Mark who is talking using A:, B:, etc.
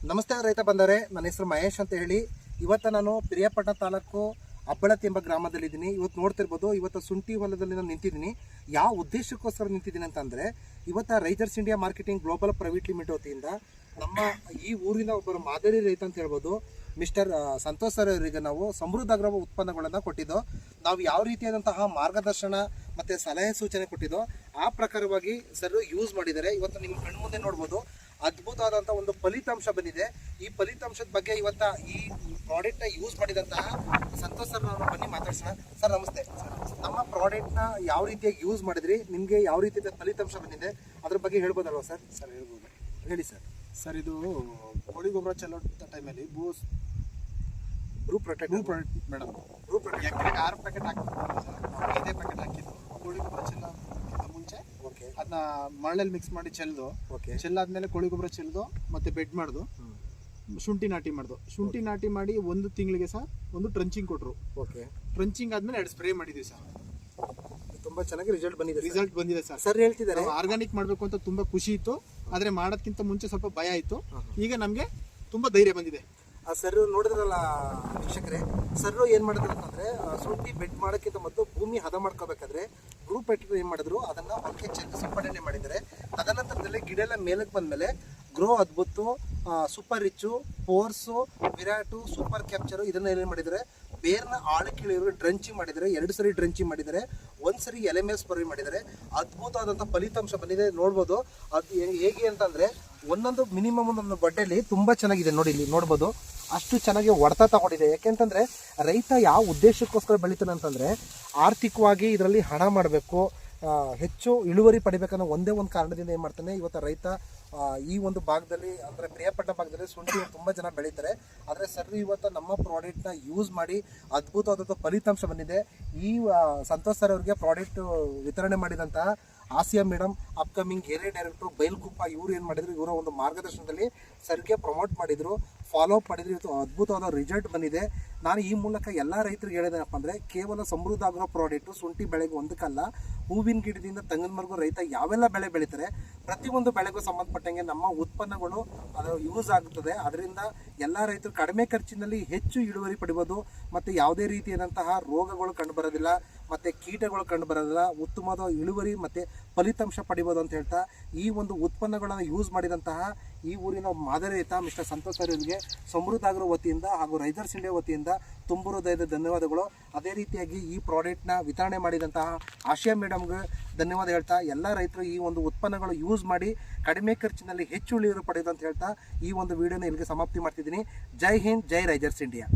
A: ನಮಸ್ತೆ ರೈತ ಬಂದರೆ, ನನ್ನ ಹೆಸರು ಮಹೇಶ್ ಅಂತ ಹೇಳಿ. ಇವತ್ತು ನಾನು ಪಿರಿಯಾಪಟ್ಟಣ ತಾಲೂಕು ಅಬ್ಬಳತಿ ಎಂಬ ಗ್ರಾಮದಲ್ಲಿದ್ದೀನಿ. ಇವತ್ತು ನೋಡ್ತಿರ್ಬೋದು, ಇವತ್ತು ಶುಂಠಿ ಹೊಲದಲ್ಲಿ ನಾನು ನಿಂತಿದ್ದೀನಿ. ಯಾವ ಉದ್ದೇಶಕ್ಕೋಸ್ಕರ ನಿಂತಿದ್ದೀನಿ ಅಂತಂದರೆ, ಇವತ್ತು ರೈತರ್ಸ್ India marketing global private limited ವತಿಯಿಂದ ನಮ್ಮ ಈ ಊರಿನ ಒಬ್ಬರು ಮಾದರಿ ರೈತ ಅಂತ ಹೇಳ್ಬೋದು, ಮಿಸ್ಟರ್ ಸಂತೋಷ್ ಸರ್ ಅವರಿಗೆ ನಾವು ಸಮೃದ್ಧ ಅಗ್ರೋ ಉತ್ಪನ್ನಗಳನ್ನು ಕೊಟ್ಟಿದ್ದೋ. ನಾವು ಯಾವ ರೀತಿಯಾದಂತಹ ಮಾರ್ಗದರ್ಶನ ಮತ್ತು ಸಲಹೆ ಸೂಚನೆ ಕೊಟ್ಟಿದ್ದೋ ಆ ಪ್ರಕಾರವಾಗಿ ಸರ್ ಯೂಸ್ ಮಾಡಿದ್ದಾರೆ. ಇವತ್ತು ನಿಮ್ಮ ಕಣ್ಮುಂದೆ ನೋಡ್ಬೋದು, ಅದ್ಭುತವಾದಂಥ ಒಂದು ಫಲಿತಾಂಶ ಬಂದಿದೆ. ಈ ಫಲಿತಾಂಶದ ಬಗ್ಗೆ ಇವತ್ತು ಈ ಪ್ರಾಡಕ್ಟ್ನ ಯೂಸ್ ಮಾಡಿದಂತಹ ಸಂತೋಷ್ ಸರ್ ನಾವು ಬನ್ನಿ ಮಾತಾಡ್ಸೋಣ. ಸರ್ ನಮಸ್ತೆ. ನಮ್ಮ ಪ್ರಾಡಕ್ಟ್ನ ಯಾವ ರೀತಿಯಾಗಿ ಯೂಸ್ ಮಾಡಿದ್ರಿ, ನಿಮಗೆ ಯಾವ ರೀತಿಯ ಫಲಿತಾಂಶ ಬಂದಿದೆ ಅದ್ರ ಬಗ್ಗೆ ಹೇಳ್ಬೋದಲ್ವಾ ಸರ್?
B: ಸರ್ ಹೇಳ್ಬೋದು,
A: ಹೇಳಿ ಸರ್.
B: ಸರ್ ಇದು ಕೋಳಿ ಗೊಬ್ಬರ ಚೆಲ್ಲೋ ಟೈಮಲ್ಲಿ
A: ಬ್ರೂ ಪ್ರೊಟೆಕ್ಟ್
B: ಮೇಡಮ್,
A: ಬ್ರೂ ಪ್ರೊಟೆಕ್ಟ್
B: ಎಕರೆಗೆ 6 ಪ್ಯಾಕೆಟ್ ಹಾಕಿದ್ದು ಸರ್. 5 ಪ್ಯಾಕೆಟ್ ಹಾಕಿದ್ದು ಕೋಳಿ ಗೊಬ್ಬರ ಚೆಲ್ಲೋಕ್ಕಿಂತ ಮುಂಚೆ
A: ಓಕೆ,
B: ಅದನ್ನ ಮಣ್ಣಲ್ಲಿ ಮಿಕ್ಸ್ ಮಾಡಿ ಚೆಲ್ದು,
A: ಓಕೆ,
B: ಚೆಲ್ಲಾದ್ಮೇಲೆ ಕೋಳಿ ಗೊಬ್ಬರ ಚೆಲ್ದು ಮತ್ತೆ ಬೆಡ್ ಮಾಡ್ದು, ಶುಂಠಿ ನಾಟಿ ಮಾಡ್ದು. ಶುಂಠಿ ನಾಟಿ ಮಾಡಿ 1 ತಿಂಗಳಿಗೆ ಸರ್ ಒಂದು ಟ್ರಂಚಿಂಗ್ ಕೊಟ್ಟರು.
A: ಓಕೆ,
B: ಟ್ರಂಚಿಂಗ್ ಆದ್ಮೇಲೆ 2 ಸ್ಪ್ರೇ ಮಾಡಿದ್ವಿ ಸರ್.
A: ತುಂಬಾ ಚೆನ್ನಾಗಿ ರಿಸಲ್ಟ್ ಬಂದಿದೆ
B: ಸರ್.
A: ಸರ್ ಹೇಳ್ತಿದ್ದಾರೆ
B: ಆರ್ಗಾನಿಕ್ ಮಾಡಬೇಕು ಅಂತ ತುಂಬಾ ಖುಷಿ ಇತ್ತು, ಆದ್ರೆ ಮಾಡೋದಕ್ಕಿಂತ ಮುಂಚೆ ಸ್ವಲ್ಪ ಭಯ ಆಯಿತು. ಈಗ ನಮಗೆ ತುಂಬಾ ಧೈರ್ಯ ಬಂದಿದೆ.
A: ಸರ್ ನೋಡಿದ್ರಲ್ಲ ವೀಕ್ಷಕರೇ, ಸರ್ ಏನು ಮಾಡಿದ್ರು ಅಂತಂದರೆ, ಶುಂಠಿ ಬೆಡ್ ಮಾಡೋಕ್ಕಿಂತ ಮೊದಲು ಭೂಮಿ ಹದ ಮಾಡ್ಕೋಬೇಕಾದ್ರೆ ಗ್ರೂಪ್ ಎಟ್ರು ಏನು ಮಾಡಿದ್ರು, ಅದನ್ನು ಹೊಲಕ್ಕೆ ಚೆಲ್ಲಿ ಸಿಂಪಡಣೆ ಮಾಡಿದ್ದಾರೆ. ತದನಂತರದಲ್ಲಿ ಗಿಡ ಎಲ್ಲ ಮೇಲಕ್ಕೆ ಬಂದಮೇಲೆ ಗ್ರೋ ಅದ್ಭುತ, super rich, force, Virat, super capture ಇದನ್ನ ಏನು ಮಾಡಿದ್ದಾರೆ, ಬೇರ್ನ ಆಳಕ್ಕಿಳಿಯೋರು ಡ್ರಂಚಿಂಗ್ ಮಾಡಿದ್ದಾರೆ. 2 ಸರಿ ಡ್ರಂಚಿಂಗ್ ಮಾಡಿದ್ದಾರೆ, 1 ಸರಿ LMS ಸ್ಪ್ರೇ ಮಾಡಿದ್ದಾರೆ. ಅದ್ಭುತವಾದಂಥ ಫಲಿತಾಂಶ ಬಂದಿದೆ. ನೋಡ್ಬೋದು ಅದು ಹೇಗೆ ಅಂತಂದರೆ, ಒಂದೊಂದು ಮಿನಿಮಮ್ ಒಂದೊಂದು ಬಡ್ಡೆಯಲ್ಲಿ ತುಂಬ ಚೆನ್ನಾಗಿದೆ. ನೋಡಿ, ಇಲ್ಲಿ ನೋಡ್ಬೋದು ಅಷ್ಟು ಚೆನ್ನಾಗಿ ಹೊಡೆತ ತಗೊಂಡಿದೆ. ಯಾಕೆಂತಂದರೆ ರೈತ ಯಾವ ಉದ್ದೇಶಕ್ಕೋಸ್ಕರ ಬೆಳಿತಾನೆ ಅಂತಂದರೆ, ಆರ್ಥಿಕವಾಗಿ ಇದರಲ್ಲಿ ಹಣ ಮಾಡಬೇಕು, ಹೆಚ್ಚು ಇಳುವರಿ ಪಡಿಬೇಕನ್ನೋ ಒಂದೇ ಒಂದು ಕಾರಣದಿಂದ ಏನು ಮಾಡ್ತಾನೆ ಇವತ್ತು ರೈತ ಈ ಒಂದು ಭಾಗದಲ್ಲಿ, ಅಂದರೆ ಪಿರಿಯಾಪಟ್ಟಣ ಭಾಗದಲ್ಲಿ ಶುಂಠಿ ತುಂಬ ಜನ ಬೆಳೀತಾರೆ. ಆದರೆ ಸರ್ ಇವತ್ತು ನಮ್ಮ ಪ್ರಾಡಕ್ಟ್ನ ಯೂಸ್ ಮಾಡಿ ಅದ್ಭುತವಾದಂಥ ಫಲಿತಾಂಶ ಬಂದಿದೆ. ಈ ಸಂತೋಷ್ ಸರ್ ಅವರಿಗೆ ಪ್ರಾಡಕ್ಟ್ ವಿತರಣೆ ಮಾಡಿದಂತಹ ಆಸಿಯಾ ಮೇಡಮ್, ಅಪ್ಕಮಿಂಗ್ ಏರಿಯಾ ಡೈರೆಕ್ಟ್ರು ಬೈಲ್ಕುಪ್ಪ, ಇವರು ಏನು ಮಾಡಿದ್ರು, ಇವರ ಒಂದು ಮಾರ್ಗದರ್ಶನದಲ್ಲಿ ಸರ್ಗೆ ಪ್ರಮೋಟ್ ಮಾಡಿದರು, ಫಾಲೋ ಅಪ್ ಮಾಡಿದ್ರು. ಇವತ್ತು ಅದ್ಭುತವಾದ ರಿಸಲ್ಟ್ ಬಂದಿದೆ. ನಾನು ಈ ಮೂಲಕ ಎಲ್ಲ ರೈತರಿಗೆ ಹೇಳಿದೇನಪ್ಪ ಅಂದರೆ, ಕೇವಲ ಸಮೃದ್ಧ ಆಗೋ ಪ್ರಾಡಕ್ಟು ಶುಂಠಿ ಬೆಳೆಗೂ ಒಂದಕ್ಕಲ್ಲ, ಹೂವಿನ ಗಿಡದಿಂದ ತೆಂಗಿನವರೆಗೂ ರೈತ ಯಾವೆಲ್ಲ ಬೆಳೆ ಬೆಳೀತಾರೆ, ಪ್ರತಿಯೊಂದು ಬೆಳೆಗೂ ಸಂಬಂಧಪಟ್ಟಂಗೆ ನಮ್ಮ ಉತ್ಪನ್ನಗಳು ಅದು ಯೂಸ್ ಆಗುತ್ತದೆ. ಅದರಿಂದ ಎಲ್ಲ ರೈತರು ಕಡಿಮೆ ಖರ್ಚಿನಲ್ಲಿ ಹೆಚ್ಚು ಇಳುವರಿ ಪಡಿಬೋದು, ಮತ್ತು ಯಾವುದೇ ರೀತಿಯಾದಂತಹ ರೋಗಗಳು ಕಂಡುಬರೋದಿಲ್ಲ, ಮತ್ತು ಕೀಟಗಳು ಕಂಡುಬರೋದಿಲ್ಲ, ಉತ್ತಮವಾದ ಇಳುವರಿ ಮತ್ತು ಫಲಿತಾಂಶ ಪಡಿಬೋದು ಅಂತ ಹೇಳ್ತಾ, ಈ ಒಂದು ಉತ್ಪನ್ನಗಳನ್ನು ಯೂಸ್ ಮಾಡಿದಂತಹ ಈ ಊರಿನ ಮಾದರಿ ರೈತ ಮಿಸ್ಟರ್ ಸಂತೋಷ್ ಅವರಿಗೆ ಸಮೃದ್ಧ ಅಗ್ರೋ ವತಿಯಿಂದ ಹಾಗೂ ರೈತರ್ಸ್ ಇಂಡಿಯಾ ವತಿಯಿಂದ ತುಂಬ ಹೃದಯದ ಧನ್ಯವಾದಗಳು. ಅದೇ ರೀತಿಯಾಗಿ ಈ ಪ್ರಾಡಕ್ಟ್ನ ವಿತರಣೆ ಮಾಡಿದಂತಹ ಆಶಿಯಾ ಮೇಡಮ್ಗೆ ಧನ್ಯವಾದ ಹೇಳ್ತಾ, ಎಲ್ಲ ರೈತರು ಈ ಒಂದು ಉತ್ಪನ್ನಗಳು ಯೂಸ್ ಮಾಡಿ ಕಡಿಮೆ ಖರ್ಚಿನಲ್ಲಿ ಹೆಚ್ಚು ಇಳುವರಿ ಪಡೆಯೋದು ಅಂತ ಹೇಳ್ತಾ ಈ ಒಂದು ವಿಡಿಯೋನ ಇಲ್ಲಿಗೆ ಸಮಾಪ್ತಿ ಮಾಡ್ತಿದ್ದೀನಿ. ಜೈ ಹಿಂದ್, ಜೈ ರೈತರ್ಸ್ ಇಂಡಿಯಾ.